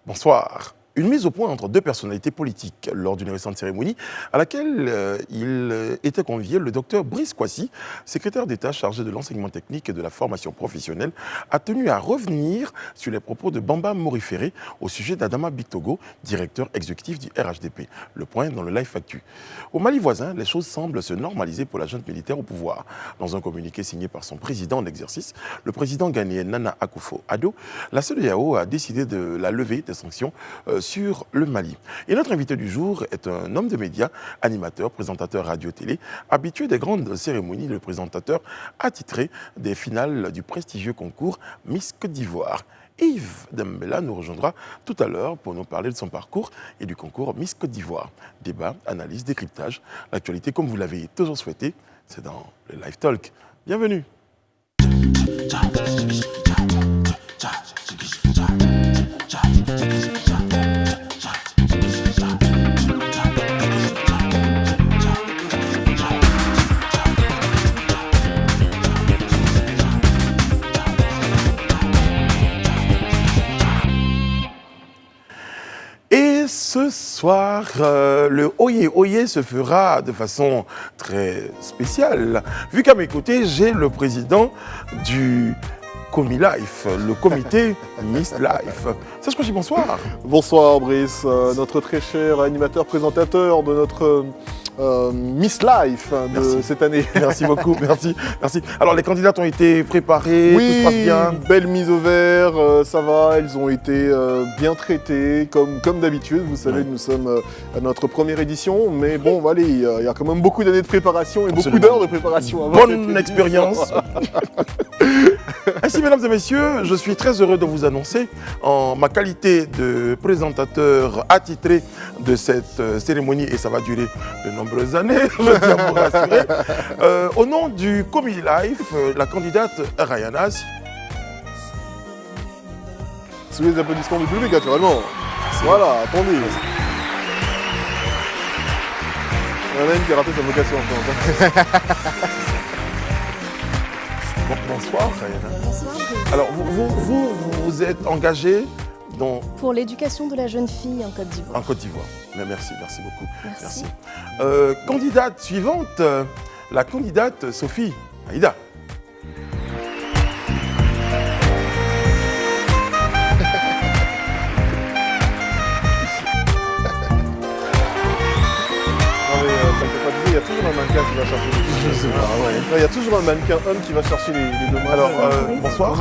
Bonsoir. Une mise au point entre deux personnalités politiques lors d'une récente cérémonie à laquelle il était convié le docteur Brice Kwasi, secrétaire d'État chargé de l'enseignement technique et de la formation professionnelle, a tenu à revenir sur les propos de Bamba Moriféré au sujet d'Adama Bictogo, directeur exécutif du RHDP. Le point dans le Live Actu. Au Mali voisin, les choses semblent se normaliser pour la junte militaire au pouvoir. Dans un communiqué signé par son président en exercice, le président ghanéen Nana Akufo-Addo, la CEDEAO a décidé de la levée des sanctions sur le Mali. Et notre invité du jour est un homme de médias, animateur, présentateur radio-télé, habitué des grandes cérémonies, le présentateur attitré des finales du prestigieux concours Miss Côte d'Ivoire. Yves Dembella nous rejoindra tout à l'heure pour nous parler de son parcours et du concours Miss Côte d'Ivoire. Débat, analyse, décryptage, l'actualité comme vous l'avez toujours souhaité, c'est dans le Live Talk. Bienvenue. Et ce soir, le Oyé Oyé se fera de façon très spéciale. Vu qu'à mes côtés, j'ai le président du Comi Life, le comité Miss Life. Serge Kouachi, bonsoir. Bonsoir Brice, notre très cher animateur présentateur de notre Miss Life de cette année. Merci beaucoup, merci. Alors les candidates ont été préparées, oui, tout se passe bien. Belle mise au vert, ça va, elles ont été bien traitées, comme d'habitude. Vous savez, nous sommes à notre première édition, mais bon, allez, il y a quand même beaucoup d'années de préparation et beaucoup d'heures de préparation. Bonne expérience. Ainsi, mesdames et messieurs, je suis très heureux de vous annoncer, en ma qualité de présentateur attitré de cette cérémonie, et ça va durer de nombreuses années, je tiens à vous rassurer, au nom du Comi Life, la candidate Rayanas. Sous les applaudissements du public, naturellement. Voilà, attendez. Il y en a une qui a raté sa vocation encore. Bonsoir, Rayana. Bonsoir. Alors, vous êtes engagé pour l'éducation de la jeune fille en Côte d'Ivoire. En Côte d'Ivoire. Mais merci beaucoup. Merci. Candidate suivante, la candidate Sophie Aïda. Il y a toujours un mannequin qui va chercher les deux. Il y a toujours un mannequin homme qui va chercher les deux. Alors, bonsoir.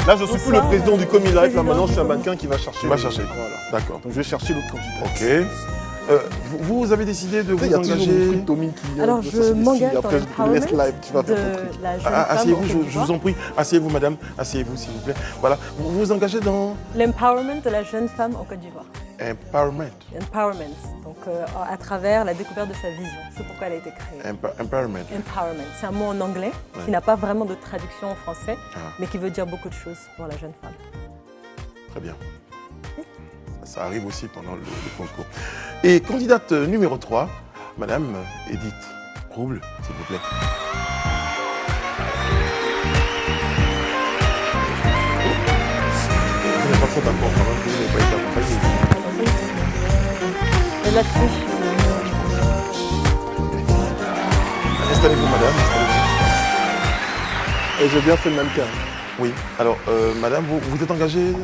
Là, je suis plus le président du Comi Life. Là, maintenant, je suis un mannequin qui va chercher. Qui va chercher. Voilà. D'accord. Donc, je vais chercher l'autre candidat. Ok. Vous avez décidé de vous engager. Alors, je m'engage dans l'empowerment de la jeune femme. Asseyez-vous, je vous en prie. Asseyez-vous, madame. Asseyez-vous, s'il vous plaît. Voilà. Vous vous engagez dans l'empowerment de la jeune femme en Côte d'Ivoire. Empowerment. Donc à travers la découverte de sa vision. C'est pourquoi elle a été créée. Empowerment. C'est un mot en anglais qui n'a pas vraiment de traduction en français, mais qui veut dire beaucoup de choses pour la jeune femme. Très bien. Ça arrive aussi pendant le concours. Et candidate numéro 3, madame Edith Rouble, s'il vous plaît. Vous n'êtes pas trop d'accord quand même, vous n'avez pas été accompagné. Elle a triché. Installez-vous, madame. Et j'ai bien fait le mannequin. Oui. Alors, madame, vous êtes engagée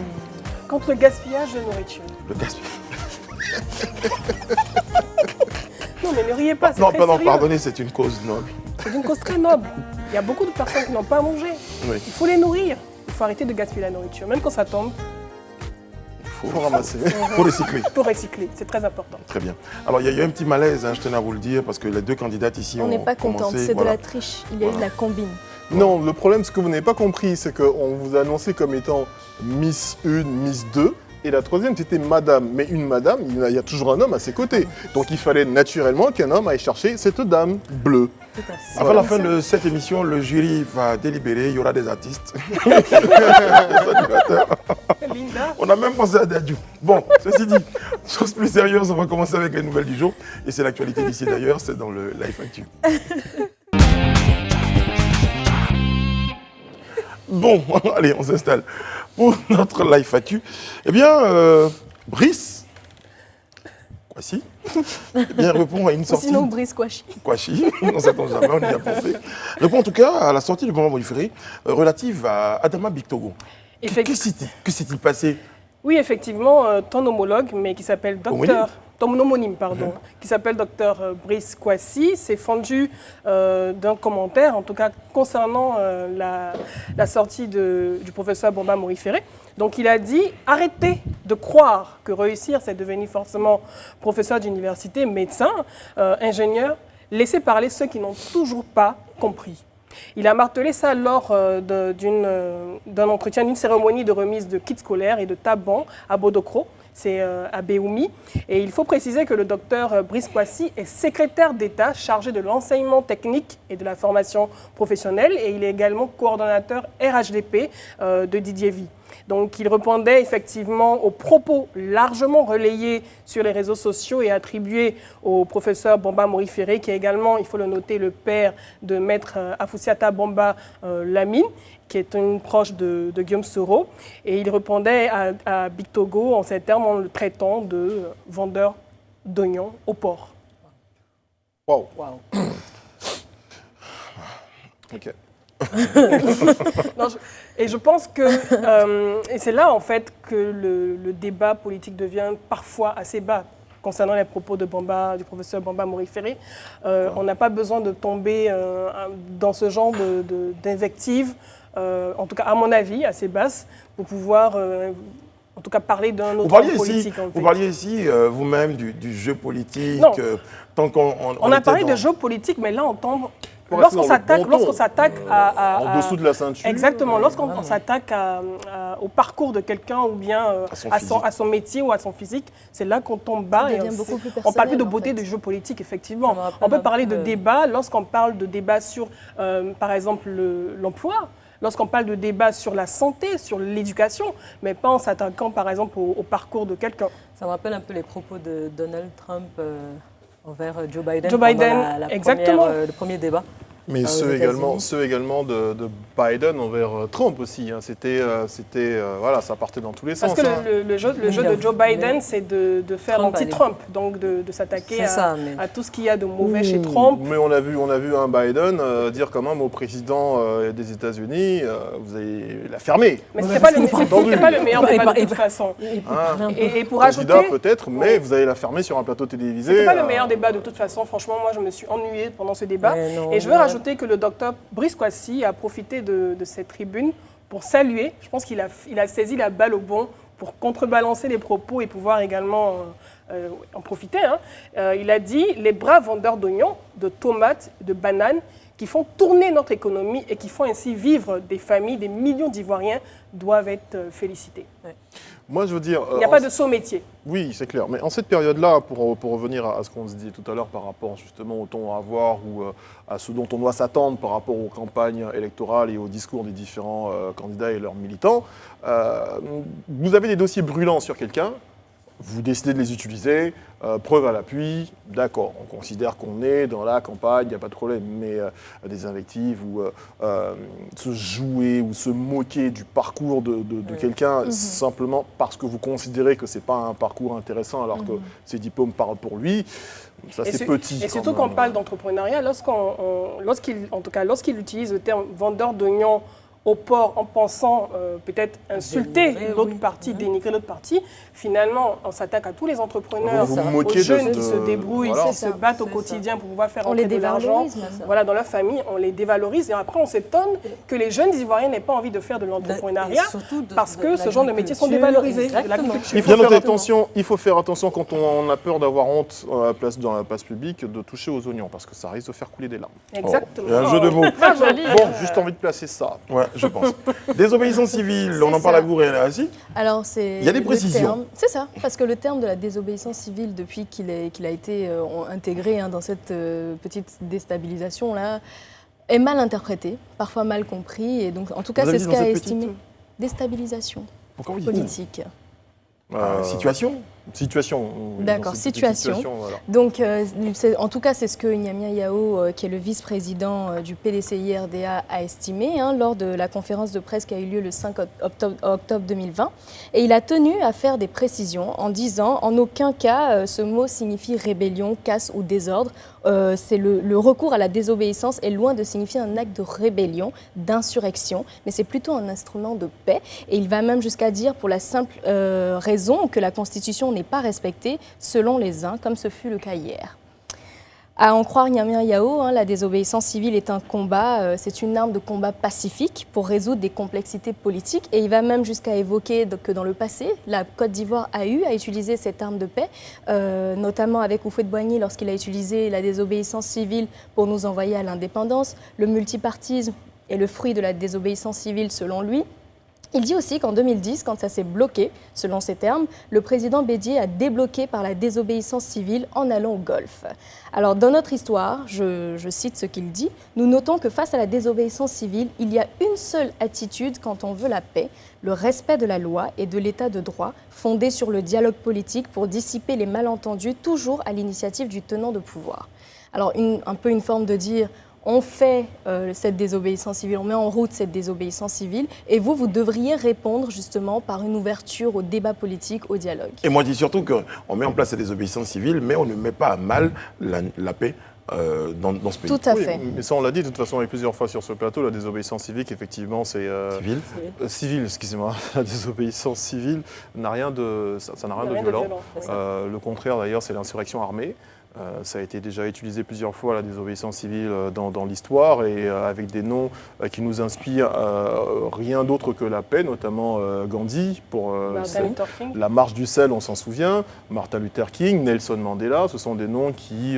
contre le gaspillage de nourriture. Le gaspillage. Non, mais ne riez pas, c'est Non, très pardon, sérieux. pardonnez, c'est une cause noble. C'est une cause très noble. Il y a beaucoup de personnes qui n'ont pas à manger. Oui. Il faut les nourrir. Il faut arrêter de gaspiller la nourriture. Même quand ça tombe, Il faut ramasser. Il faut recycler. il faut recycler. C'est très important. Très bien. Alors, il y a eu un petit malaise, je tenais à vous le dire, parce que les deux candidates ici On n'est pas contente, commencé, c'est voilà. de la triche. Il y a eu de la combine. Non, le problème, ce que vous n'avez pas compris, c'est qu'on vous a annoncé comme étant Miss 1, Miss 2. Et la troisième, c'était madame. Mais une madame, il y a toujours un homme à ses côtés. Donc il fallait naturellement qu'un homme aille chercher cette dame bleue. Après la fin de cette émission, le jury va délibérer, il y aura des artistes. Linda. On a même pensé à Dadju. Bon, ceci dit, chose plus sérieuse, on va commencer avec les nouvelles du jour. Et c'est l'actualité d'ici d'ailleurs, c'est dans le Live Actu. Bon, allez, on s'installe. Pour notre Live Actu, eh bien, Brice Kwasi, eh bien, répond à une sortie. Sinon, Brice Kouachi. Kouachi, on ne s'attend jamais, on y a pensé. Répond en tout cas à la sortie du Bonba Moriféré relative à Adama Bictogo. Que s'est-il passé? Oui, effectivement, ton homologue, mais qui s'appelle docteur... Ton homonyme, pardon, qui s'appelle docteur Brice Kouachi, s'est fendu d'un commentaire, en tout cas concernant la sortie du professeur Bonba Moriféré. Donc il a dit « Arrêtez de croire que réussir, c'est devenir forcément professeur d'université, médecin, ingénieur. Laissez parler ceux qui n'ont toujours pas compris. » Il a martelé ça lors d'un entretien, d'une cérémonie de remise de kits scolaires et de taban à Bodokro. C'est à Béoumi. Et il faut préciser que le docteur Brice Kouachi est secrétaire d'État chargé de l'enseignement technique et de la formation professionnelle. Et il est également coordonnateur RHDP de Didier Vie. Donc il répondait effectivement aux propos largement relayés sur les réseaux sociaux et attribués au professeur Bonba Moriféré, qui est également, il faut le noter, le père de maître Afoussiata Bonba Lamine, qui est une proche de Guillaume Soro. Et il répondait à Bictogo en ces termes en le traitant de vendeur d'oignons au port. Wow. Ok. Et je pense que et c'est là en fait que le débat politique devient parfois assez bas concernant les propos du professeur Bonba Moriféré. On n'a pas besoin de tomber dans ce genre d'invectives, en tout cas à mon avis assez basses, pour pouvoir en tout cas parler d'un autre homme politique. Vous parliez ici vous-même du jeu politique. Non. Tant on a parlé de jeu politique, mais là on tombe... Lorsqu'on s'attaque en dessous de la ceinture. Exactement, lorsqu'on s'attaque au parcours de quelqu'un ou bien à son métier ou à son physique, c'est là qu'on tombe bas. Et on parle plus de beauté du jeu politique, effectivement. On peut parler de débat lorsqu'on parle de débat sur, par exemple, l'emploi. Lorsqu'on parle de débat sur la santé, sur l'éducation, mais pas en s'attaquant, par exemple, au parcours de quelqu'un. Ça me rappelle un peu les propos de Donald Trump envers Joe Biden, exactement. Le premier débat. Mais ceux également de Biden envers Trump aussi. Hein. C'était voilà, ça partait dans tous les sens. Parce que le jeu de Joe Biden, c'est de faire l'anti-Trump, donc de s'attaquer à tout ce qu'il y a de mauvais chez Trump. Mais on a vu un Biden dire quand même au président des États-Unis, vous allez la fermer. Mais ce n'était pas le meilleur débat de toute façon. Et pour ajouter, peut-être, mais vous allez la fermer sur un plateau télévisé. C'était pas le meilleur débat de toute façon. Franchement, moi, je me suis ennuyée pendant ce débat. Et je veux rajouter que le docteur Brice Kouachi a profité de cette tribune pour saluer. Je pense qu'il a saisi la balle au bon pour contrebalancer les propos et pouvoir également en profiter. Il a dit « Les braves vendeurs d'oignons, de tomates, de bananes qui font tourner notre économie et qui font ainsi vivre des familles, des millions d'Ivoiriens doivent être félicités. Ouais. » Moi, je veux dire... Il n'y a pas de saut métier. Oui, c'est clair. Mais en cette période-là, pour revenir à ce qu'on se disait tout à l'heure par rapport justement au ton à avoir ou à ce dont on doit s'attendre par rapport aux campagnes électorales et aux discours des différents candidats et leurs militants, vous avez des dossiers brûlants sur quelqu'un, vous décidez de les utiliser, preuve à l'appui, d'accord, on considère qu'on est dans la campagne, il n'y a pas de problème, mais des invectives ou se jouer ou se moquer du parcours de quelqu'un simplement parce que vous considérez que ce n'est pas un parcours intéressant alors que ses diplômes parlent pour lui, ça c'est petit. Et surtout quand on parle d'entrepreneuriat, lorsqu'il utilise le terme vendeur d'oignons au port en pensant peut-être insulter l'autre partie, dénigrer l'autre partie, finalement, on s'attaque à tous les entrepreneurs, aux jeunes qui se débrouillent, qui se battent au quotidien pour pouvoir faire entrer de l'argent dans leur famille, on les dévalorise et après on s'étonne que les jeunes Ivoiriens n'aient pas envie de faire de l'entrepreneuriat parce que ce genre de métiers sont dévalorisés. Il faut faire attention quand on a peur d'avoir honte dans la place publique de toucher aux oignons parce que ça risque de faire couler des larmes. Exactement. Il y a un jeu de mots. Bon, juste envie de placer ça. Ouais, je pense. Désobéissance civile, on en parle à vous, Réa aussi. Alors, il y a des précisions. C'est ça, parce que le terme de la désobéissance civile, depuis qu'il a été intégré dans cette petite déstabilisation-là, est mal interprété, parfois mal compris. Et donc, en tout cas, c'est ce qu'a estimé. Déstabilisation politique. Situation Situation. D'accord, situation. Voilà. Donc, en tout cas, c'est ce que Gnamia Yao, qui est le vice-président du PDCI-RDA, a estimé lors de la conférence de presse qui a eu lieu le 5 octobre 2020. Et il a tenu à faire des précisions en disant, en aucun cas, ce mot signifie rébellion, casse ou désordre. C'est le recours à la désobéissance est loin de signifier un acte de rébellion, d'insurrection, mais c'est plutôt un instrument de paix. Et il va même jusqu'à dire, pour la simple raison que la Constitution n'est pas respectée selon les uns, comme ce fut le cas hier. À en croire Gnamia Yao, la désobéissance civile est un combat, c'est une arme de combat pacifique pour résoudre des complexités politiques. Et il va même jusqu'à évoquer que dans le passé, la Côte d'Ivoire a utilisé cette arme de paix, notamment avec Houphouët-Boigny lorsqu'il a utilisé la désobéissance civile pour nous envoyer à l'indépendance. Le multipartisme est le fruit de la désobéissance civile selon lui. Il dit aussi qu'en 2010, quand ça s'est bloqué, selon ses termes, le président Bédié a débloqué par la désobéissance civile en allant au Golfe. Alors, dans notre histoire, je cite ce qu'il dit, nous notons que face à la désobéissance civile, il y a une seule attitude quand on veut la paix, le respect de la loi et de l'état de droit, fondé sur le dialogue politique pour dissiper les malentendus, toujours à l'initiative du tenant de pouvoir. Alors, un peu une forme de dire... On fait cette désobéissance civile, on met en route cette désobéissance civile et vous devriez répondre justement par une ouverture au débat politique, au dialogue. Et moi, je dis surtout qu'on met en place cette désobéissance civile, mais on ne met pas à mal la paix dans ce pays. Tout à fait. Mais ça, on l'a dit de toute façon plusieurs fois sur ce plateau, la désobéissance civique, effectivement, c'est... Civile, excusez-moi. La désobéissance civile n'a rien de violent. Le contraire, d'ailleurs, c'est l'insurrection armée. Ça a été déjà utilisé plusieurs fois, la désobéissance civile, dans l'histoire, et avec des noms qui nous inspirent rien d'autre que la paix, notamment Gandhi, pour la marche du sel, on s'en souvient, Martin Luther King, Nelson Mandela, ce sont des noms qui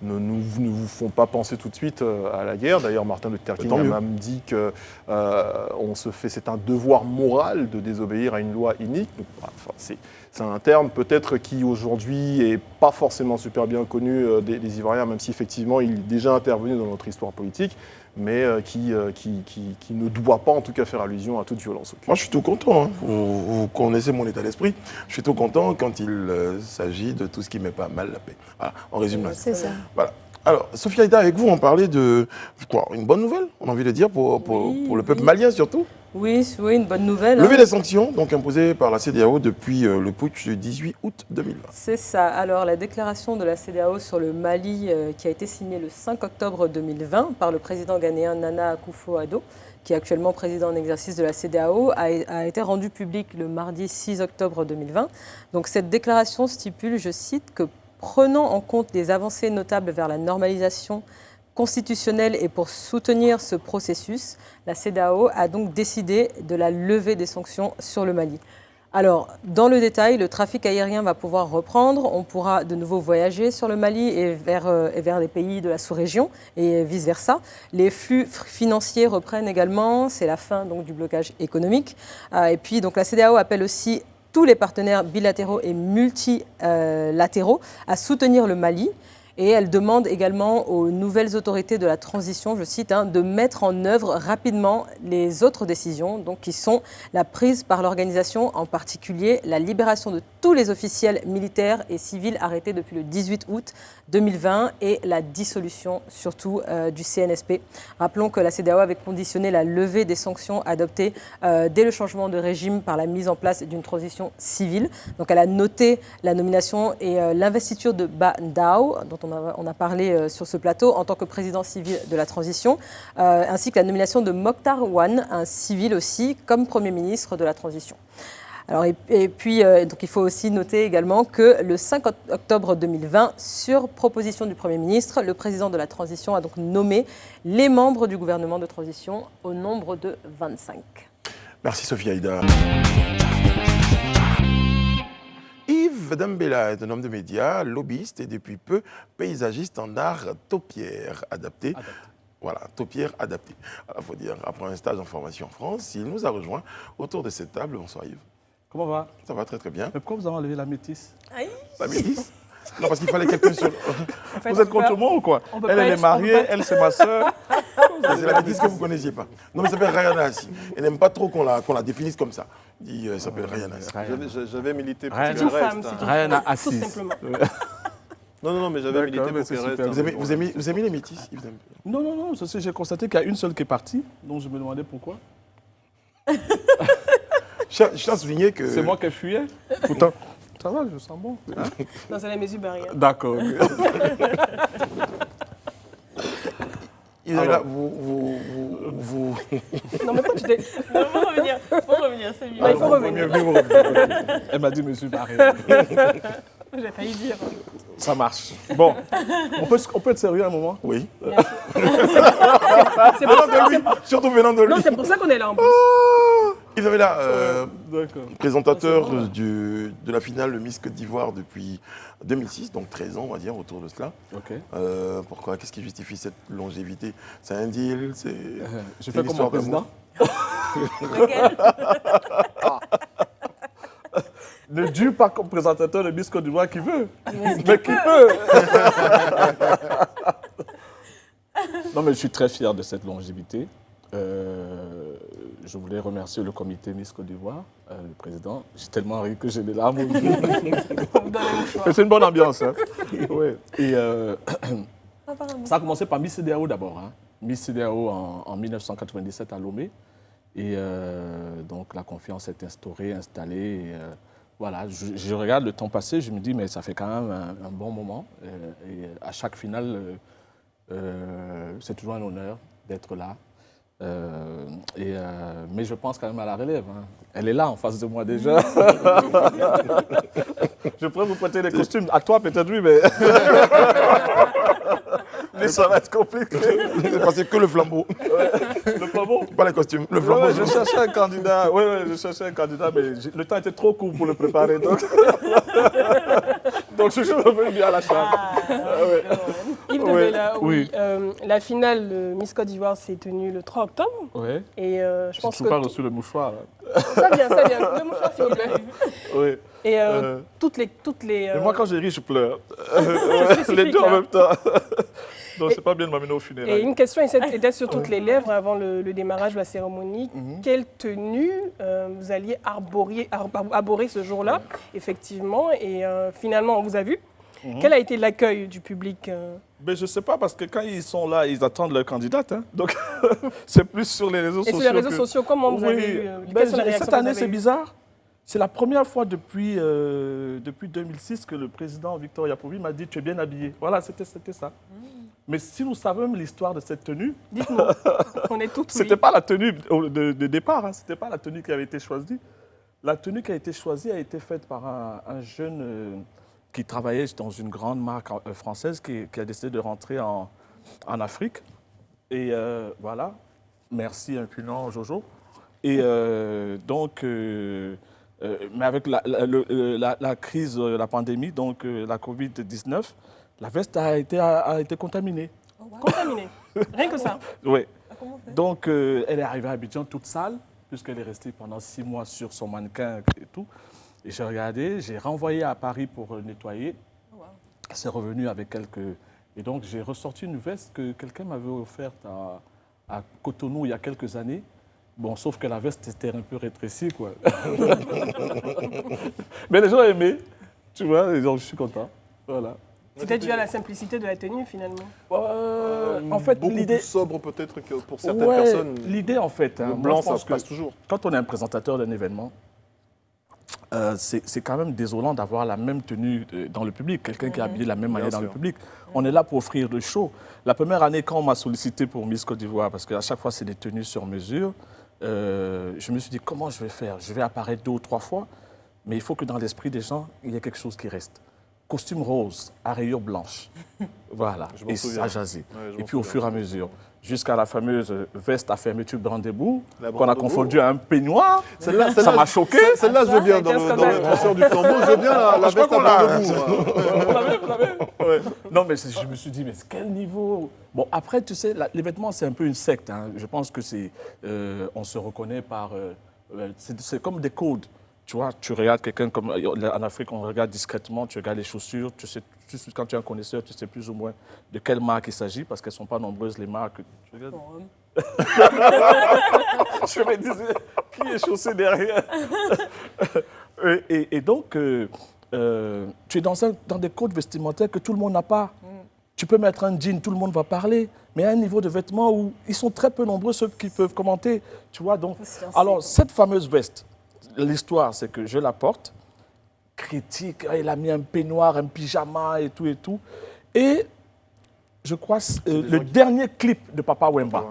ne vous font pas penser tout de suite à la guerre. D'ailleurs, Martin Luther King a même dit que c'est un devoir moral de désobéir à une loi inique. Donc, c'est un terme peut-être qui aujourd'hui n'est pas forcément super bien connu des Ivoiriens, même si effectivement il est déjà intervenu dans notre histoire politique, mais qui ne doit pas en tout cas faire allusion à toute violence. Moi je suis tout content, vous connaissez mon état d'esprit, je suis tout content quand il s'agit de tout ce qui ne met pas à mal la paix. Voilà, on résume là. C'est ça. Voilà. Alors, Sophie Aïda, avec vous, on parlait de une bonne nouvelle, on a envie de dire, pour le peuple malien surtout. Oui, une bonne nouvelle. Lever les sanctions donc imposées par la CEDEAO depuis le putsch du 18 août 2020. C'est ça. Alors, la déclaration de la CEDEAO sur le Mali qui a été signée le 5 octobre 2020 par le président ghanéen Nana Akufo-Addo, qui est actuellement président en exercice de la CEDEAO, a été rendue publique le mardi 6 octobre 2020. Donc, cette déclaration stipule, je cite, que prenant en compte les avancées notables vers la normalisation constitutionnelle et pour soutenir ce processus, la CEDEAO a donc décidé de la levée des sanctions sur le Mali. Alors, dans le détail, le trafic aérien va pouvoir reprendre, on pourra de nouveau voyager sur le Mali et vers les pays de la sous-région et vice-versa. Les flux financiers reprennent également, c'est la fin donc, du blocage économique. Et puis, donc, la CEDEAO appelle aussi tous les partenaires bilatéraux et multilatéraux à soutenir le Mali. Et elle demande également aux nouvelles autorités de la transition, je cite, de mettre en œuvre rapidement les autres décisions, donc qui sont la prise par l'organisation, en particulier la libération de tous les officiels militaires et civils arrêtés depuis le 18 août 2020 et la dissolution surtout du CNSP. Rappelons que la CEDEAO avait conditionné la levée des sanctions adoptées dès le changement de régime par la mise en place d'une transition civile. Donc elle a noté la nomination et l'investiture de Ba Ndao, dont on a parlé sur ce plateau, en tant que président civil de la transition, ainsi que la nomination de Mokhtar Ouane, un civil aussi, comme Premier ministre de la transition. Alors, et puis, donc il faut aussi noter également que le 5 octobre 2020, sur proposition du Premier ministre, le président de la transition a donc nommé les membres du gouvernement de transition au nombre de 25. Merci Sophie Aïda. Yves Dambela est un homme de médias, lobbyiste et depuis peu paysagiste en art taupière adapté. Voilà, taupière adapté. Il faut dire, après un stage en formation en France, il nous a rejoint autour de cette table. Bonsoir Yves. Comment va? Ça va très très bien. Mais pourquoi vous avez enlevé la métisse? La métisse? Non, parce qu'il fallait quelqu'un sur... Vous êtes contre moi ou quoi? Elle est mariée, elle c'est ma sœur. C'est la métisse que vous ne connaissiez pas. Non, mais ça s'appelle Ryan Assi. Elle n'aime pas trop qu'on la définisse comme ça. Il dit, elle s'appelle Ryan Assi. J'avais milité pour Ryan- Pérez. C'est une femme, hein. c'est une Rien femme, à tout assise. simplement. Non, mais j'avais milité D'accord, mais pour c'est Pérez. super. hein. Vous aimez les métis Yves Dembélé? Non, j'ai constaté qu'il y a une seule qui est partie, donc je me demandais pourquoi. Je tiens à souligner que... C'est moi qui fuyais. Pourtant, ça va, je sens bon. Hein? Non, c'est la mesure barrière. D'accord. Isabella, Alors. vous... Non, mais pourquoi tu t'es... Non, faut revenir, c'est mieux. Non, il faut revenir. Elle m'a dit, monsieur Barré. J'ai failli dire. Ça marche. Bon, on peut être sérieux un moment? Oui. C'est pour ça, Surtout venant de lui. non, c'est pour ça qu'on est là en plus. Isabella, D'accord. présentateur de la finale de Miss Côte d'Ivoire depuis 2006, donc 13 ans, on va dire, autour de cela. Ok. Pourquoi? Qu'est-ce qui justifie cette longévité? C'est un deal? C'est... Je fais comme mon président. Lequel? Ne dure pas comme présentateur de Miss Côte d'Ivoire qui veut. Mais qui peut. Non, mais je suis très fier de cette longévité. Je voulais remercier le comité Miss Côte d'Ivoire, le président. J'ai tellement ri que j'ai des larmes aux yeux. Mais c'est une bonne ambiance. Hein. Ouais. Et ça a commencé par Miss CEDEAO d'abord. Hein. Miss CEDEAO en 1997 à Lomé. Et donc la confiance est installée. Et, voilà, je regarde le temps passé, je me dis, mais ça fait quand même un bon moment. Et à chaque finale, c'est toujours un honneur d'être là. Mais je pense quand même à la relève. Hein. Elle est là en face de moi déjà. Je pourrais vous prêter les costumes. À toi peut-être oui, mais... mais ça va être compliqué. C'est passé que le flambeau. Le flambeau. Pas les costumes, le flambeau. Ouais, je cherchais un candidat. Oui, je cherchais un candidat, mais le temps était trop court pour le préparer. Donc, donc je suis revenu à la chambre. Yves Dembélé, oui. La finale de Miss Côte d'Ivoire s'est tenue le 3 octobre. Oui. Et je Je n'ai pense toujours pas que... reçu le mouchoir. Ça vient. Le mouchoir, s'il vous plaît. Oui. Et toutes les Mais moi, quand je ris, je pleure. spécifique, Les deux en là. même temps. Donc, c'est pas bien de m'amener au Et funérailles. une question était sur toutes les lèvres avant le démarrage de la cérémonie. Quelle tenue vous alliez arborer ce jour-là, effectivement. Et finalement, on vous a vu. Quel a été l'accueil du public Mais je ne sais pas, parce que quand ils sont là, ils attendent leur candidate. Hein. Donc, c'est plus sur les réseaux Et sociaux. sur les réseaux sociaux, comment vous avez eu quelles sont les réactions cette que vous année, avez c'est eues bizarre. C'est la première fois depuis 2006 que le président Victor Yapovi m'a dit « Tu es bien habillé ». Voilà, c'était ça. Mais si nous savons l'histoire de cette tenue, Dites-nous, on est toutes ce n'était pas la tenue de départ, hein, ce n'était pas la tenue qui avait été choisie. La tenue qui a été choisie a été faite par un jeune qui travaillait dans une grande marque française qui a décidé de rentrer en Afrique. Et voilà, merci impunant Jojo. Et donc, mais avec la crise, la pandémie, donc la Covid-19, la veste a été contaminée. contaminés. Rien que ça. Oui. Donc, elle est arrivée à Abidjan toute sale, puisqu'elle est restée pendant 6 mois sur son mannequin et tout. Et j'ai regardé, j'ai renvoyé à Paris pour nettoyer. C'est revenu avec quelques... Et donc, j'ai ressorti une veste que quelqu'un m'avait offerte à Cotonou il y a quelques années. Bon, sauf que la veste était un peu rétrécie, quoi. Mais les gens aimaient, tu vois, et donc je suis content. Voilà. C'était dû à la simplicité de la tenue, finalement. En fait, beaucoup l'idée... plus sobre peut-être que pour certaines Ouais, personnes. l'idée, en fait, hein, Le moi, blanc, je ça pense se que passe toujours. quand on est un présentateur d'un événement, c'est quand même désolant d'avoir la même tenue dans le public, quelqu'un qui est habillé de la même manière dans le public. On est là pour offrir le show. La première année, quand on m'a sollicité pour Miss Côte d'Ivoire, parce qu'à chaque fois, c'est des tenues sur mesure, je me suis dit, comment je vais faire? Je vais apparaître 2 ou 3 fois, mais il faut que dans l'esprit des gens, il y ait quelque chose qui reste. Costume rose, à rayures blanches. Voilà, Je m'en et souviens. ça jasait. Ouais, je Et m'en puis au souviens. fur et à mesure, jusqu'à la fameuse veste à fermeture Brandebourg, La qu'on a Brandebourg. confondue à un peignoir. Celle-là, Ça m'a choqué. Celle-là, je veux bien. Dans le transfert du flambeau, je veux bien la Je crois veste à qu'on l'a. Brandebourg. Vous l'avez Ouais. Non, mais je me suis dit, mais quel niveau? Bon, après, tu sais, les vêtements, c'est un peu une secte. Hein. Je pense que c'est, on se reconnaît par... c'est comme des codes. Tu vois, tu regardes quelqu'un comme en Afrique, on regarde discrètement, tu regardes les chaussures, tu sais, quand tu es un connaisseur, tu sais plus ou moins de quelle marque il s'agit, parce qu'elles ne sont pas nombreuses, les marques. Tu regardes... Je me disais, qui est chaussé derrière? Et donc, tu es dans des codes vestimentaires que tout le monde n'a pas. Tu peux mettre un jean, tout le monde va parler, mais à un niveau de vêtements où ils sont très peu nombreux ceux qui peuvent commenter. Tu vois, donc, alors, cette fameuse veste, l'histoire, c'est que je la porte, critique, il a mis un peignoir, un pyjama et tout et tout. Et je crois le dernier clip de Papa Wemba,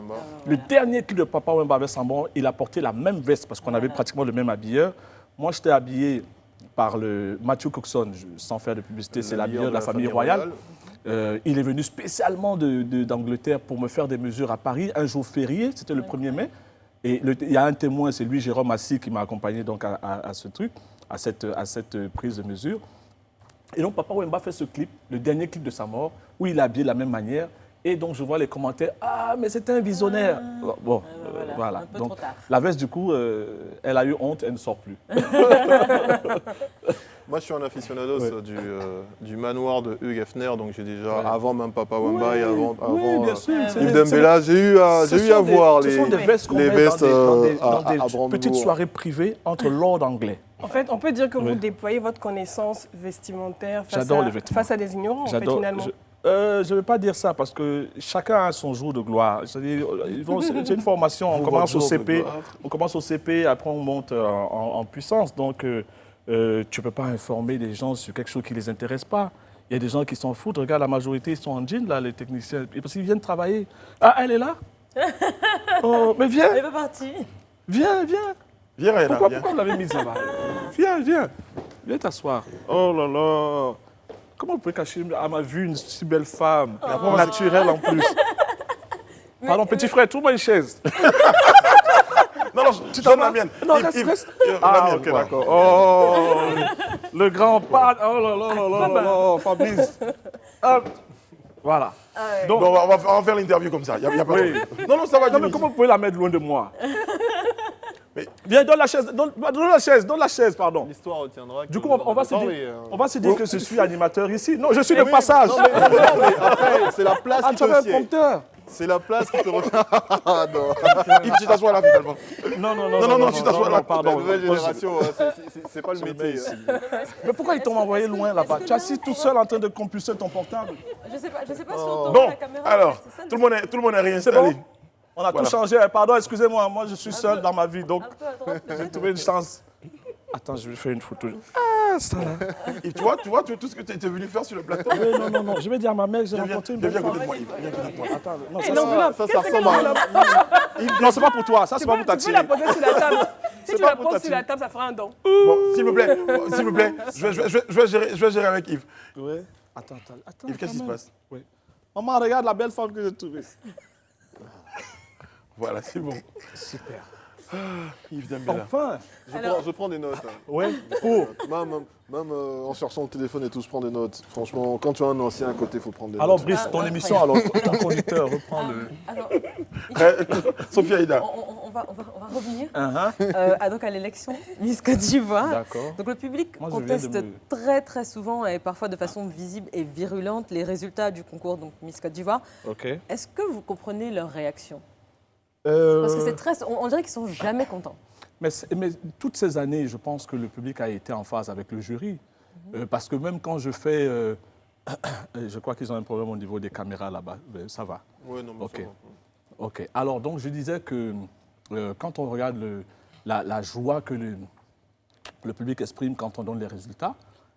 le dernier clip de Papa Wemba avec Sambon, il a porté la même veste parce qu'on avait pratiquement le même habilleur. Moi, j'étais habillé par le Matthew Coxon, sans faire de publicité, c'est l'habilleur de la famille royale. Il est venu spécialement d'Angleterre pour me faire des mesures à Paris, un jour férié, c'était le 1er mai. Et il y a un témoin, c'est lui, Jérôme Assis, qui m'a accompagné donc à ce truc, à cette prise de mesure. Et donc, Papa Wemba fait ce clip, le dernier clip de sa mort, où il est habillé de la même manière. Et donc, je vois les commentaires, « Ah, mais c'était un visionnaire !» Bon, voilà. Donc, la veste, du coup, elle a eu honte, elle ne sort plus. Moi, je suis un aficionados du manoir de Hugh Hefner, donc j'ai déjà, avant même Papa Wemba et avant Yves Dembélé, j'ai eu à voir les vestes qu'on met dans des petites soirées privées entre lords anglais. En fait, on peut dire que vous déployez votre connaissance vestimentaire face à des ignorants, en fait, finalement. Je ne vais pas dire ça parce que chacun a son jour de gloire. C'est une formation, on commence au CP, après on monte en puissance. Donc, tu ne peux pas informer des gens sur quelque chose qui ne les intéresse pas. Il y a des gens qui s'en foutent. Regarde, la majorité, ils sont en jean, là, les techniciens, parce qu'ils viennent travailler. Ah, elle est là? Oh, mais viens. Elle est pas partie. Viens. Viens, Réna, pourquoi vous l'avez mise là-bas? Viens. Viens t'asseoir. Oh là là. Comment vous pouvez cacher à ma vue une si belle femme, naturelle en plus? Pardon, petit frère, trouve-moi une chaise. Non, tu donnes la mienne. Non, reste. La mienne, ok, d'accord. Oh, le grand pas. Oh là, Fabrice. Hop. Voilà. Donc, on va faire l'interview comme ça. Y a pas de problème. Non, ça va. Non, mais comment vous pouvez la mettre loin de moi? Mais... Viens, donne la chaise, pardon. L'histoire retiendra. Du coup, on va se dire que je suis animateur ici. Non, je suis de passage. Non, mais après, c'est la place qui te sied. prompteur. C'est la place qui te retient. Yves, tu t'assois là, finalement. Non, tu t'assois là. Pardon. La nouvelle génération, c'est pas le métier. Mais pourquoi ils t'ont envoyé loin là-bas? Tu es assis tout seul en train de compulser ton portable. Je sais pas si on Bon, la caméra. alors, tout le monde est réinstallé. Bon? On a tout changé. Pardon, excusez-moi, moi je suis seul dans ma vie, donc j'ai trouvé une chance. Attends, je vais faire une photo. Ah, ça là. Et tu vois tout ce que tu étais venu faire sur le plateau? Non, je vais dire à ma mère que j'ai rencontré une belle femme. Attends, ça ressemble à... Non, c'est pas pour toi, ça c'est pas pour ta Tu peux la poser sur la table. Si tu la poses sur la table, ça fera un don. Bon, s'il vous plaît, je vais gérer avec Yves. Oui. Attends. Yves, qu'est-ce qui se passe? Oui. Maman, regarde la belle femme que j'ai trouvée. Voilà, c'est bon. Super. Yves Dembélé. Enfin. Je prends des notes. Oui. Même en cherchant le téléphone et tout, je prends des notes. Franchement, quand tu as un ancien à côté, il faut prendre des notes. Alors, Brice, ton émission, alors, ton conducteur, reprend le... Alors, Sophia Aïda. on va revenir Uh-huh. à l'élection Miss Côte d'Ivoire. D'accord. Donc le public conteste très souvent et parfois de façon visible et virulente les résultats du concours donc Miss Côte d'Ivoire. Ok. Est-ce que vous comprenez leur réaction? Parce que c'est très, on dirait qu'ils sont jamais contents. Mais toutes ces années, je pense que le public a été en phase avec le jury. Parce que même quand je fais... je crois qu'ils ont un problème au niveau des caméras là-bas. Ça va. Oui, non, mais OK. ça va. OK. Alors, donc, je disais que quand on regarde la joie que le public exprime quand on donne les résultats,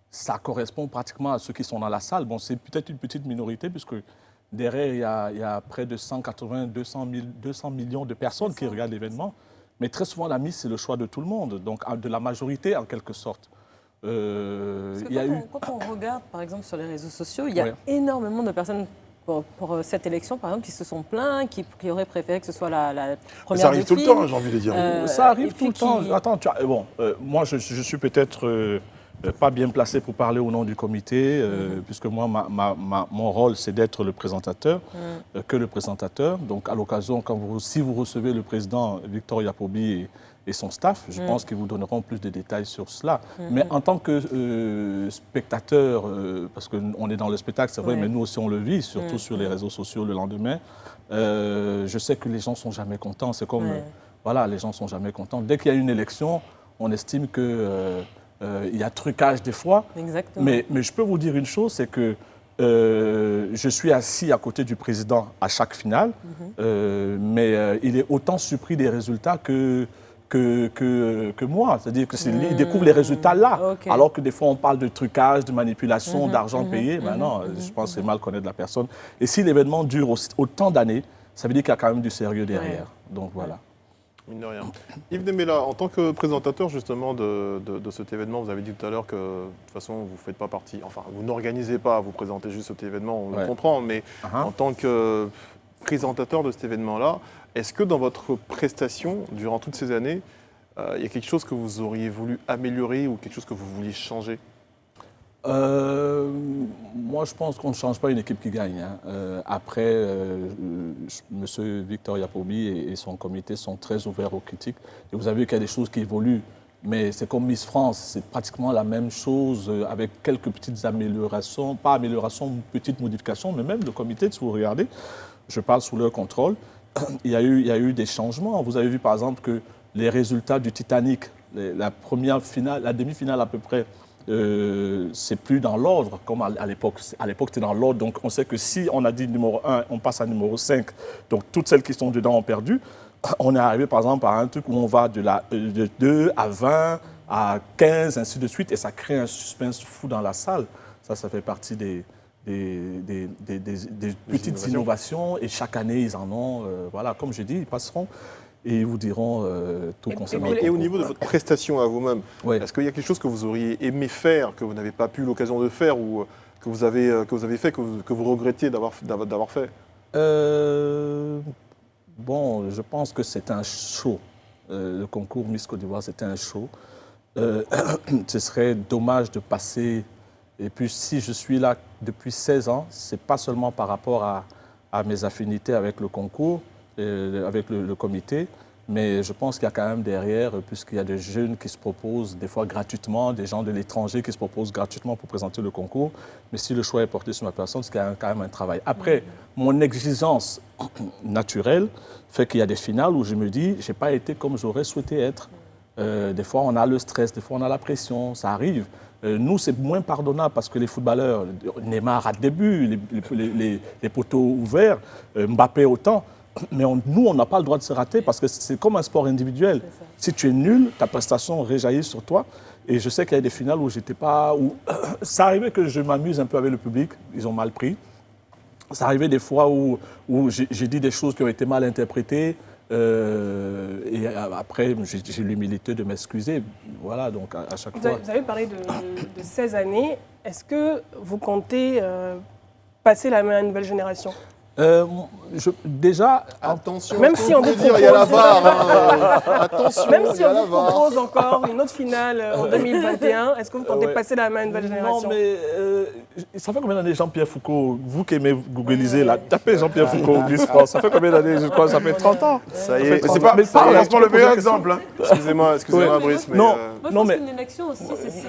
ça correspond pratiquement à ceux qui sont dans la salle. Bon, c'est peut-être une petite minorité, puisque derrière, il y a près de 200 millions de personnes qui regardent l'événement. Mais très souvent, la Miss, c'est le choix de tout le monde, donc de la majorité en quelque sorte. Quand on regarde, par exemple, sur les réseaux sociaux, il y a énormément de personnes pour cette élection, par exemple, qui se sont plaints, qui auraient préféré que ce soit la première. Ça arrive tout le temps, j'ai envie de dire. Ça arrive tout le temps. Attends, moi, je suis peut-être pas bien placé pour parler au nom du comité, puisque moi, mon rôle, c'est d'être le présentateur, que le présentateur. Donc, à l'occasion, si vous recevez le président Victor Yapobi et son staff, je pense qu'ils vous donneront plus de détails sur cela. Mais en tant que spectateur, parce qu'on est dans le spectacle, c'est vrai, mais nous aussi on le vit, surtout sur les réseaux sociaux le lendemain, je sais que les gens ne sont jamais contents. C'est comme, voilà, les gens ne sont jamais contents. Dès qu'il y a une élection, on estime que... il y a trucage des fois. Exactement. Mais je peux vous dire une chose, c'est que je suis assis à côté du président à chaque finale, mais il est autant surpris des résultats que moi. C'est-à-dire qu'il découvre les résultats là, alors que des fois on parle de trucage, de manipulation, d'argent payé. Non, je pense que c'est mal connaître la personne. Et si l'événement dure autant d'années, ça veut dire qu'il y a quand même du sérieux derrière. Donc voilà. Mine de rien. Yves Demela, en tant que présentateur justement de cet événement, vous avez dit tout à l'heure que de toute façon vous ne faites pas partie, enfin vous n'organisez pas, vous présentez juste cet événement, on le comprend, mais en tant que présentateur de cet événement-là, est-ce que dans votre prestation, durant toutes ces années, il y a quelque chose que vous auriez voulu améliorer ou quelque chose que vous vouliez changer ? Moi, je pense qu'on ne change pas une équipe qui gagne. Après, M. Victor Yapobi et son comité sont très ouverts aux critiques. Et vous avez vu qu'il y a des choses qui évoluent. Mais c'est comme Miss France, c'est pratiquement la même chose avec quelques petites améliorations, pas améliorations, petites modifications, mais même le comité, si vous regardez, je parle sous leur contrôle, il y a eu des changements. Vous avez vu par exemple que les résultats du Titanic, la première finale, la demi-finale à peu près, c'est plus dans l'ordre comme à l'époque. À l'époque, c'était dans l'ordre. Donc, on sait que si on a dit numéro 1, on passe à numéro 5. Donc, toutes celles qui sont dedans ont perdu. On est arrivé, par exemple, à un truc où on va de 2 à 20, à 15, ainsi de suite. Et ça crée un suspense fou dans la salle. Ça fait partie des petites innovations. Et chaque année, ils en ont. Voilà, comme je dis, ils passeront. Et ils vous diront tout concernant. Et au niveau de votre prestation à vous-même, est-ce qu'il y a quelque chose que vous auriez aimé faire, que vous n'avez pas pu l'occasion de faire, ou que vous avez fait, que vous regrettez d'avoir fait ? Bon, je pense que c'est un show. Le concours Miss Côte d'Ivoire, c'était un show. Ce serait dommage de passer. Et puis, si je suis là depuis 16 ans, ce n'est pas seulement par rapport à mes affinités avec le concours, avec le comité, mais je pense qu'il y a quand même derrière, puisqu'il y a des jeunes qui se proposent des fois gratuitement, des gens de l'étranger qui se proposent gratuitement pour présenter le concours. Mais si le choix est porté sur ma personne, c'est quand même un travail. Après, mon exigence naturelle fait qu'il y a des finales où je me dis, je n'ai pas été comme j'aurais souhaité être. Des fois, on a le stress, des fois, on a la pression, ça arrive. Nous, c'est moins pardonnable parce que les footballeurs, Neymar rate des buts, les poteaux ouverts, Mbappé autant. Mais nous, on n'a pas le droit de se rater parce que c'est comme un sport individuel. Si tu es nul, ta prestation réjaillit sur toi. Et je sais qu'il y a des finales où j'étais pas... Ça arrivait que je m'amuse un peu avec le public. Ils ont mal pris. Ça arrivait des fois où j'ai dit des choses qui ont été mal interprétées. Et après, j'ai l'humilité de m'excuser. Voilà, donc à chaque fois... Vous avez parlé de 16 années. Est-ce que vous comptez passer la main à une nouvelle génération ? Déjà, attention, même si on vous propose, il y a la VAR. Attention, même si on vous propose encore une autre finale en 2021, est-ce que vous comptez passer la main à une nouvelle génération ? Non, mais ça fait combien d'années Jean-Pierre Foucault, vous qui aimez googliser là, tapez Jean-Pierre Foucault, Miss France, ça fait combien d'années? Je crois que ça fait 30 ans. Ça y est, c'est pas le meilleur exemple. Hein. Excusez-moi, Brice, mais... Moi, je pense qu'une élection aussi,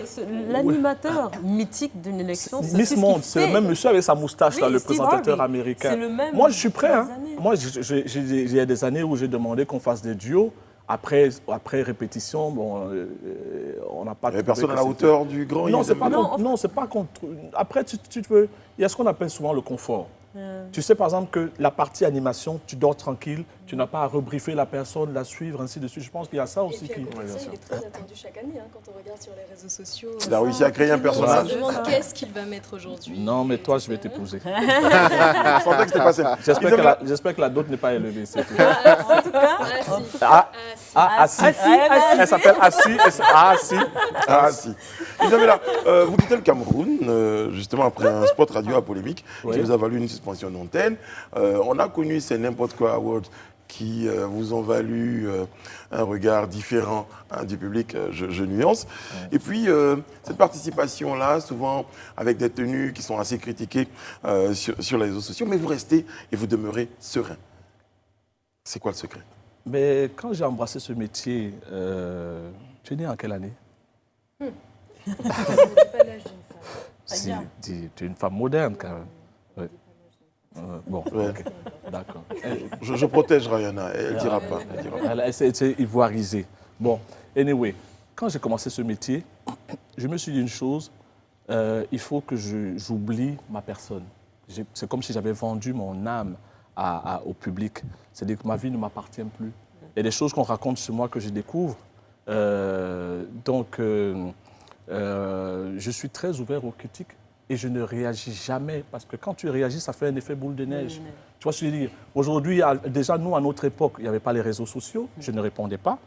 c'est l'animateur mythique d'une élection. Miss Monde, c'est le même monsieur avec sa moustache, là, le présentateur américain. Moi, je suis prêt. Hein. Moi, il y a des années où j'ai demandé qu'on fasse des duos. Après répétition, bon, on n'a pas... Il n'y a personne à la hauteur du grand. Non, c'est pas contre... Après, tu veux... Il y a ce qu'on appelle souvent le confort. Tu sais, par exemple, que la partie animation, tu dors tranquille, tu n'as pas à rebriefer la personne, la suivre, ainsi de suite. Je pense qu'il y a ça aussi qui... Et puis, il est très attendu chaque année, hein, quand on regarde sur les réseaux sociaux. Il a réussi à créer un personnage. On se demande qu'est-ce qu'il va mettre aujourd'hui. Non, mais toi, je vais t'épouser. Je sentais que c'était passé. J'espère que la dot n'est pas élevée. En tout cas... Assis. Elle s'appelle Assis. Assis. Isabella, vous quittez le Cameroun, justement après un spot radio à polémique qui vous a valu une suspension d'antenne. On a connu ces n'importe quoi awards qui vous ont valu un regard différent du public, je nuance. Ouais. Et puis, cette participation-là, souvent avec des tenues qui sont assez critiquées sur les réseaux sociaux, mais vous restez et vous demeurez serein. C'est quoi le secret? Mais quand j'ai embrassé ce métier, tu es né en quelle année? Je ne dis pas l'âge d'une femme. Tu es une femme moderne quand même. Ouais. Bon, ouais. Okay. D'accord. Je protège Rayana, elle ne dira pas. C'est ivoirisé. Bon, anyway, quand j'ai commencé ce métier, je me suis dit une chose, il faut que j'oublie ma personne. C'est comme si j'avais vendu mon âme au public. C'est-à-dire que ma vie ne m'appartient plus. Il y a des choses qu'on raconte sur moi que je découvre. Donc, je suis très ouvert aux critiques et je ne réagis jamais. Parce que quand tu réagis, ça fait un effet boule de neige. Tu vois ce que je veux dire? Aujourd'hui, déjà, nous, à notre époque, il n'y avait pas les réseaux sociaux. Je ne répondais pas.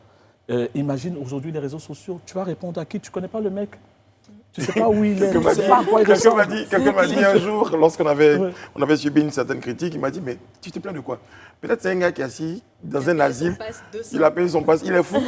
Imagine aujourd'hui les réseaux sociaux. Tu vas répondre à qui? Tu ne connais pas le mec? Tu ne sais pas où il est. Quelqu'un m'a dit un jour, lorsqu'on avait subi une certaine critique, il m'a dit, mais tu te plains de quoi? Peut-être c'est un gars qui est assis dans un asile, il a payé son passe, il est fou,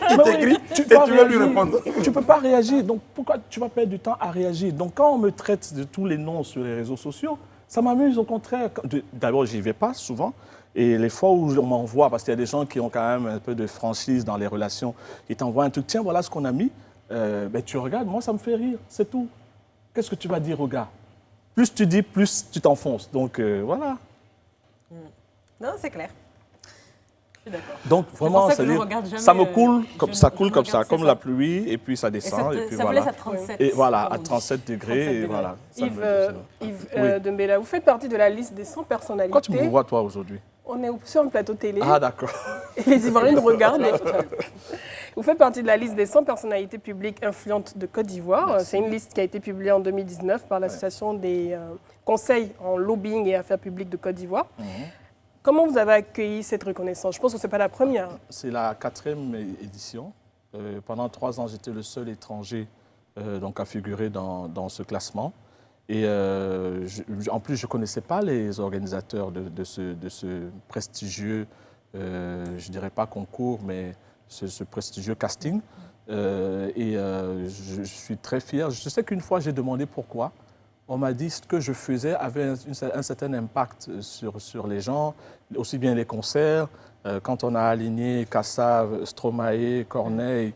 il t'écrit et tu vas lui répondre. Tu ne peux pas réagir, donc pourquoi tu vas perdre du temps à réagir? Donc quand on me traite de tous les noms sur les réseaux sociaux, ça m'amuse au contraire. D'abord, je n'y vais pas souvent. Et les fois où on m'envoie, parce qu'il y a des gens qui ont quand même un peu de franchise dans les relations, ils t'envoient un truc, tiens, voilà ce qu'on a mis. Ben, tu regardes, moi ça me fait rire, c'est tout. Qu'est-ce que tu vas dire au gars? Plus tu dis, plus tu t'enfonces. Donc voilà. Non, c'est clair. Je suis d'accord. Donc vraiment, ça me coule, comme ça, comme la pluie, et puis ça descend. Et puis ça voilà. vous laisse à 37. Et voilà, à 37 degrés. Et voilà, Yves Dembella, vous faites partie de la liste des 100 personnalités. Pourquoi tu me vois, toi, aujourd'hui? On est sur un plateau télé. Ah, d'accord. Et les Ivoiriens nous regardent. Vous faites partie de la liste des 100 personnalités publiques influentes de Côte d'Ivoire. C'est une liste qui a été publiée en 2019 par l'Association des conseils en lobbying et affaires publiques de Côte d'Ivoire. Comment vous avez accueilli cette reconnaissance? Je pense que ce n'est pas la première. C'est la 4e édition. Pendant 3 ans, j'étais le seul étranger donc à figurer dans ce classement. Et en plus, je ne connaissais pas les organisateurs de ce prestigieux, je ne dirais pas concours, mais ce prestigieux casting. Je suis très fier. Je sais qu'une fois, j'ai demandé pourquoi. On m'a dit que ce que je faisais avait un certain impact sur les gens, aussi bien les concerts. Quand on a aligné Kassav, Stromae, Corneille,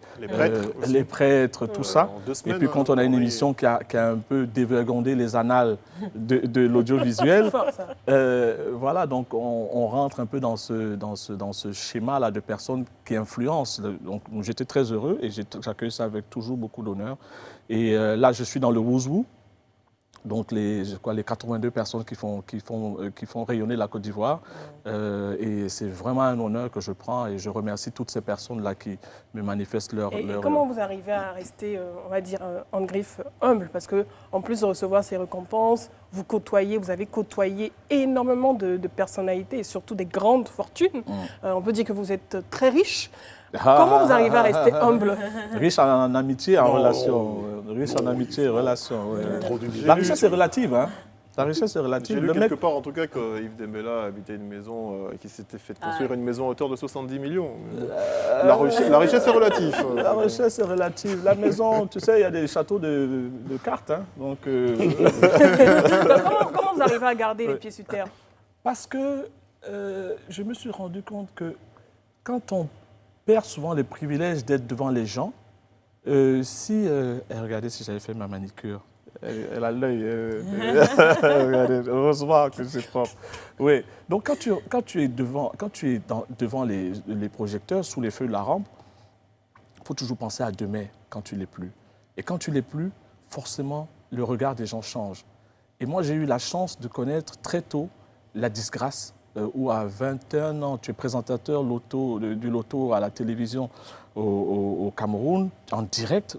les prêtres, tout ça. Et puis quand on a une émission qui a un peu dévergondé les annales de l'audiovisuel, voilà, donc on rentre un peu dans ce schéma-là de personnes qui influencent. Donc j'étais très heureux et j'accueille ça avec toujours beaucoup d'honneur. Et là, je suis dans le Wouzou. Donc les 82 personnes qui font rayonner la Côte d'Ivoire. Et c'est vraiment un honneur que je prends et je remercie toutes ces personnes-là qui me manifestent leur... Et comment vous arrivez à rester, on va dire, en griffe humble? Parce qu'en plus de recevoir ces récompenses, vous avez côtoyé énormément de personnalités et surtout des grandes fortunes. On peut dire que vous êtes très riche. Comment vous arrivez à rester humble? Riche en amitié, en relation. Riche en amitié et relation. La richesse est relative, hein? La richesse est relative. J'ai lu quelque part, en tout cas, que Yves Dembella habitait une maison qui s'était fait construire une maison à hauteur de 70 millions. La richesse est relative. La richesse est relative. La maison, tu sais, il y a des châteaux de cartes. Hein? Donc, comment vous arrivez à garder les pieds sur terre? Parce que je me suis rendu compte que quand on perd souvent le privilège d'être devant les gens. Regardez si j'avais fait ma manicure. Elle a l'œil. Regardez, heureusement que c'est propre. Oui. Donc quand tu es devant les projecteurs, sous les feux de la rampe, il faut toujours penser à demain quand tu ne l'es plus. Et quand tu ne l'es plus, forcément, le regard des gens change. Et moi, j'ai eu la chance de connaître très tôt la disgrâce. Où à 21 ans, tu es présentateur du loto à la télévision au Cameroun, en direct.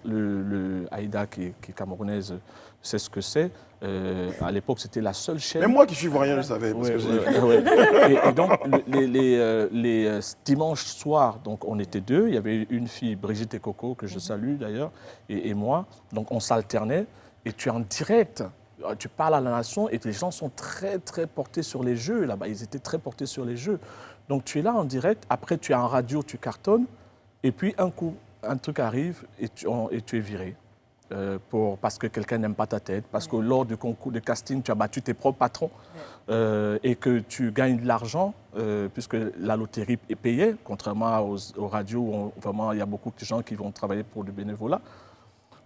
Aïda, qui est camerounaise, sait ce que c'est. À l'époque, c'était la seule chaîne. Même moi qui suis ivoirien, je savais. Parce que Et donc, les dimanches soirs, donc, on était 2. Il y avait une fille, Brigitte et Coco, que je salue d'ailleurs, et moi. Donc, on s'alternait. Et tu es en direct. Tu parles à la nation et les gens sont très, très portés sur les jeux. Là-bas, ils étaient très portés sur les jeux. Donc tu es là en direct, après tu es en radio, tu cartonnes, et puis un coup, un truc arrive et tu es viré. Parce que quelqu'un n'aime pas ta tête, parce que lors du concours de casting, tu as battu tes propres patrons et que tu gagnes de l'argent, puisque la loterie est payée, contrairement aux radios où vraiment il y a beaucoup de gens qui vont travailler pour du bénévolat.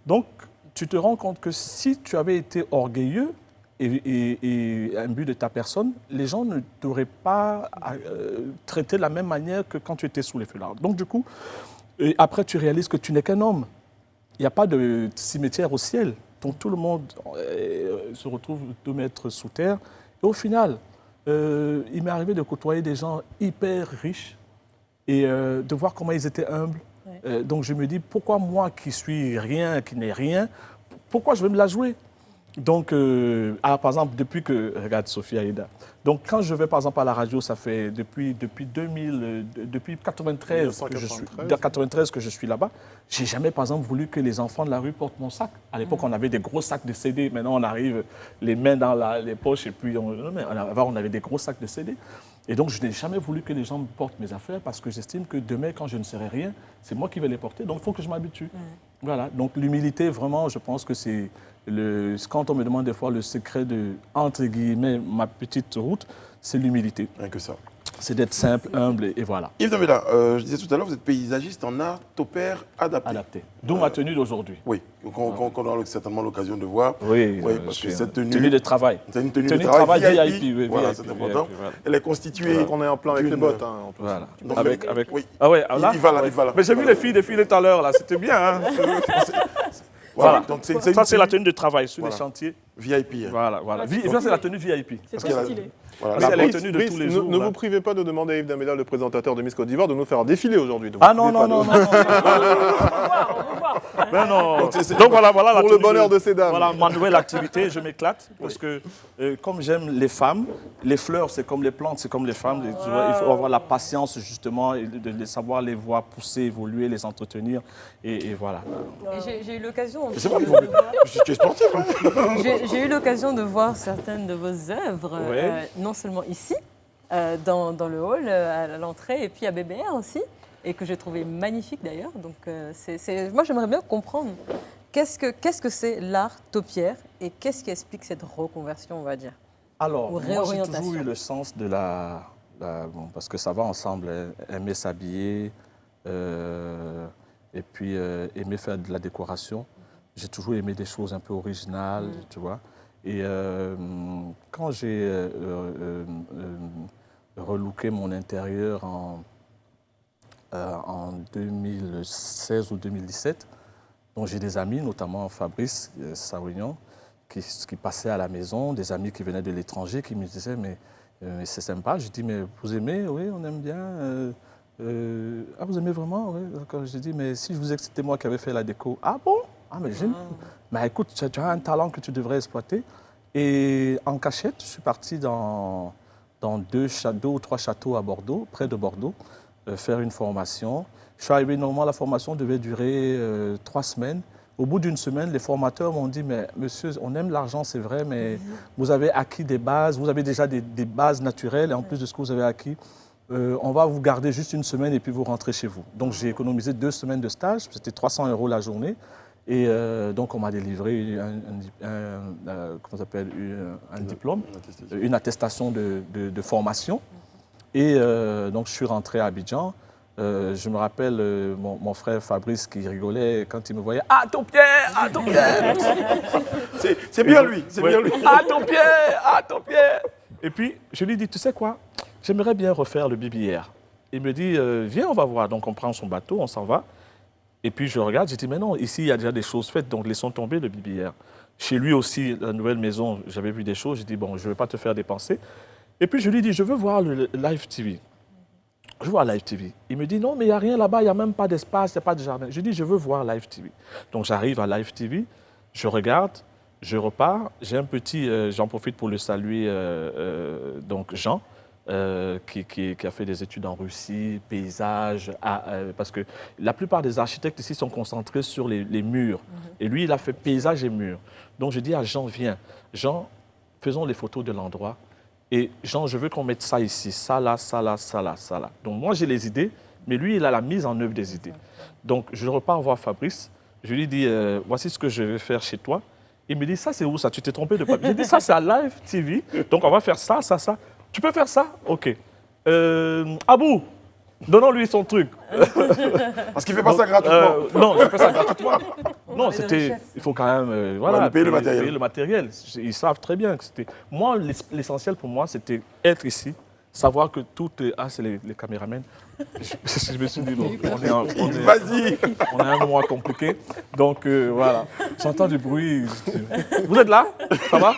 Donc, tu te rends compte que si tu avais été orgueilleux et imbu de ta personne, les gens ne t'auraient pas traité de la même manière que quand tu étais sous les feux d'armes. Donc, du coup, après, tu réalises que tu n'es qu'un homme. Il n'y a pas de cimetière au ciel. Donc tout le monde se retrouve 2 mètres sous terre. Et au final, il m'est arrivé de côtoyer des gens hyper riches et de voir comment ils étaient humbles. Donc je me dis, pourquoi moi qui suis rien, qui n'ai rien, pourquoi je vais me la jouer? Donc, par exemple, depuis que... Regarde Sophie Aïda. Donc, quand je vais, par exemple, à la radio, ça fait depuis 93 que je suis là-bas, j'ai jamais, par exemple, voulu que les enfants de la rue portent mon sac. À l'époque, on avait des gros sacs de CD. Maintenant, on arrive les mains dans les poches et puis avant, on avait des gros sacs de CD. Et donc, je n'ai jamais voulu que les gens me portent mes affaires parce que j'estime que demain, quand je ne serai rien, c'est moi qui vais les porter. Donc, il faut que je m'habitue. Voilà. Donc, l'humilité, vraiment, je pense que c'est... Quand on me demande des fois le secret de, entre guillemets, ma petite route, c'est l'humilité. Rien que ça. C'est d'être simple, humble et voilà. Yves Dambela, je disais tout à l'heure, vous êtes paysagiste en art taupère adapté. D'où ma tenue d'aujourd'hui. Oui, qu'on aura certainement l'occasion de voir. Oui, parce que cette tenue de travail. C'est une tenue de travail VIP. Oui, voilà, VIP, c'est important. VIP, voilà. Elle est constituée. On est en plein avec les bottes. En plus. Voilà. Donc, Oui. Ah ouais, là, il va là. Mais j'ai vu les filles défiler tout à l'heure, là. C'était bien, hein. Voilà. Donc, ça, c'est la tenue de travail sur les chantiers. VIP. Voilà. Ça, c'est la tenue VIP. C'est très stylé. Voilà. C'est la tenue de tous les jours. Ne vous privez pas de demander à Yves Dambela, le présentateur de Miss Côte d'Ivoire, de nous faire défiler aujourd'hui. Ah non. Non. Donc voilà la pour le bonheur de ces dames. Voilà ma nouvelle activité, je m'éclate parce que comme j'aime les femmes, les fleurs c'est comme les plantes, c'est comme les femmes. Il faut avoir la patience justement et de savoir les voir pousser, évoluer, les entretenir et voilà. J'ai eu l'occasion. C'est vrai, tu es sportif. J'ai eu l'occasion de voir certaines de vos œuvres, non seulement ici, dans le hall, à l'entrée, et puis à BBR aussi, et que j'ai trouvé magnifique d'ailleurs. Donc, moi, j'aimerais bien comprendre qu'est-ce que c'est l'art taupière et qu'est-ce qui explique cette reconversion, on va dire. Alors, moi, j'ai toujours eu le sens de parce que ça va ensemble, aimer s'habiller, et puis aimer faire de la décoration. J'ai toujours aimé des choses un peu originales, tu vois. Et quand j'ai relooké mon intérieur en 2016 ou 2017, donc j'ai des amis, notamment Fabrice Saoignan, qui passaient à la maison, des amis qui venaient de l'étranger, qui me disaient mais c'est sympa. Je dis mais vous aimez? Oui, on aime bien. Ah, vous aimez vraiment? Oui. J'ai dit mais si je vous disais que c'était moi qui avais fait la déco. Ah bon? Ah, mais j'aime. Mais écoute, tu as un talent que tu devrais exploiter. Et en cachette, je suis parti dans 2 ou 3 châteaux à Bordeaux, près de Bordeaux, faire une formation. Je suis arrivé, normalement, la formation devait durer 3 semaines. Au bout d'une semaine, les formateurs m'ont dit, mais monsieur, on aime l'argent, c'est vrai, mais vous avez acquis des bases, vous avez déjà des bases naturelles, et en plus de ce que vous avez acquis, on va vous garder juste 1 semaine et puis vous rentrez chez vous. Donc j'ai économisé 2 semaines de stage, c'était 300 € la journée. Et donc, on m'a délivré un diplôme, une attestation de formation. Et donc, je suis rentré à Abidjan. Je me rappelle mon frère Fabrice qui rigolait quand il me voyait. Ah, ton pied! Ah, ton pied! C'est bien lui, c'est bien lui. Ah, ton pied! Ah, ton pied! Et puis, je lui dis, tu sais quoi? J'aimerais bien refaire le BBR. Il me dit, viens, on va voir. Donc, on prend son bateau, on s'en va. Et puis je regarde, je dis, mais non, ici, il y a déjà des choses faites, donc laissons tomber le BBR. Chez lui aussi, la nouvelle maison, j'avais vu des choses, j'ai dit, bon, je ne vais pas te faire dépenser. Et puis je lui dis, je veux voir le Live TV. Je vois Live TV. Il me dit, non, mais il n'y a rien là-bas, il n'y a même pas d'espace, il n'y a pas de jardin. Je dis, je veux voir Live TV. Donc j'arrive à Live TV, je regarde, je repars. J'ai un petit, j'en profite pour le saluer, donc Jean. Qui a fait des études en Russie, paysage, parce que la plupart des architectes ici sont concentrés sur les murs. Et lui, il a fait paysage et murs. Donc, je dis à Jean, viens. Jean, faisons les photos de l'endroit. Et Jean, je veux qu'on mette ça ici, ça là, ça là, ça là, ça là. Donc moi, j'ai les idées, mais lui, il a la mise en œuvre des idées. Donc je repars voir Fabrice, je lui dis, voici ce que je vais faire chez toi. Il me dit, ça c'est où ça? Tu t'es trompé de papier. J'ai dit, ça c'est à Live TV, donc on va faire ça, ça, ça. Tu peux faire ça? OK. Abou, donnons-lui son truc. Parce qu'il ne fait pas ça gratuitement. Non, il fait ça gratuitement. Non, c'était. Il faut quand même voilà, payer le matériel. Ils savent très bien que c'était. Moi, l'essentiel pour moi, c'était être ici, savoir que tout est. Ah, c'est les caméramens. Je me suis dit, bon, on a un mois compliqué. Donc, voilà. J'entends du bruit. Vous êtes là? Ça va?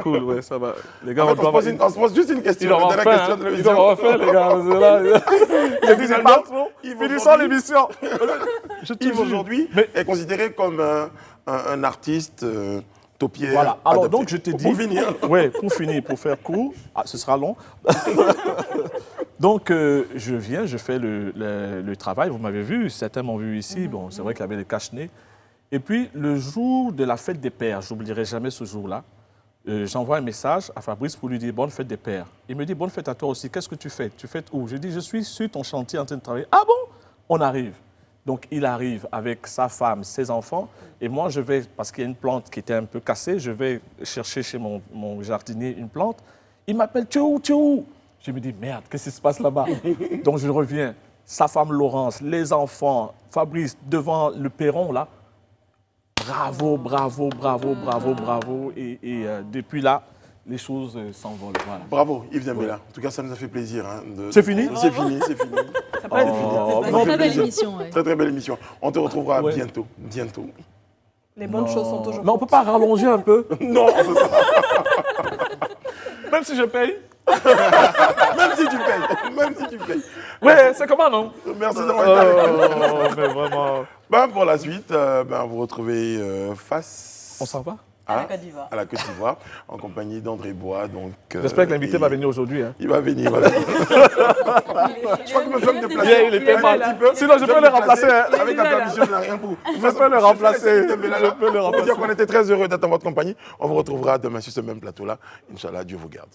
Cool, ouais, ça va. Les gars, on se pose juste une question. Ils ont refait, les gars. J'ai dit, c'est pas trop. Finissons l'émission. Yves, aujourd'hui, est considéré comme un artiste taupière. Voilà. Alors, donc, je te dis. Pour finir. Oui, pour finir, pour faire court. Ah, ce sera long. Donc, je viens, je fais le travail. Vous m'avez vu, certains m'ont vu ici. Bon, c'est vrai qu'il y avait des cache-nez. Et puis, le jour de la fête des pères, je n'oublierai jamais ce jour-là, j'envoie un message à Fabrice pour lui dire « Bonne fête des pères ». Il me dit « Bonne fête à toi aussi, qu'est-ce que tu fais? Tu fêtes où ?» Je dis « Je suis sur ton chantier en train de travailler. »« Ah bon ?» On arrive. Donc, il arrive avec sa femme, ses enfants. Et moi, je vais, parce qu'il y a une plante qui était un peu cassée, je vais chercher chez mon jardinier une plante. Il m'appelle « Tu es où? Tu es où ?» Je me dis, merde, qu'est-ce qui se passe là-bas? Donc je reviens, sa femme Laurence, les enfants, Fabrice, devant le perron, là. Bravo, bravo, bravo, bravo, bravo. Et depuis là, les choses s'envolent. Voilà. Bravo, Yves Dembélé. En tout cas, ça nous a fait plaisir. Hein, c'est fini? C'est fini, c'est fini. Ça passe C'est une très belle émission. Ouais. Très, très belle émission. On te retrouvera bientôt, bientôt. Les bonnes choses sont toujours. Mais on ne peut pas rallonger un peu? Non, on ne peut pas. Même si je paye? Même si tu payes. Même si tu payes. Ouais, c'est comment, non? Merci d'avoir été avec nous. Mais vraiment. Ben, pour la suite, vous retrouvez face. On s'en va? À la Côte d'Ivoire. À la Côte d'Ivoire, en compagnie d'André Bois. J'espère que l'invité va venir aujourd'hui. Hein. Il va venir. Voilà. Je crois que je vais me déplacer. Il était mal. Sinon, je peux le remplacer. Avec la permission, je n'ai rien pour. Je peux le remplacer. Je peux le remplacer. On peut dire qu'on était très heureux d'être en votre compagnie. On vous retrouvera demain sur ce même plateau-là. Inch'Allah, Dieu vous garde.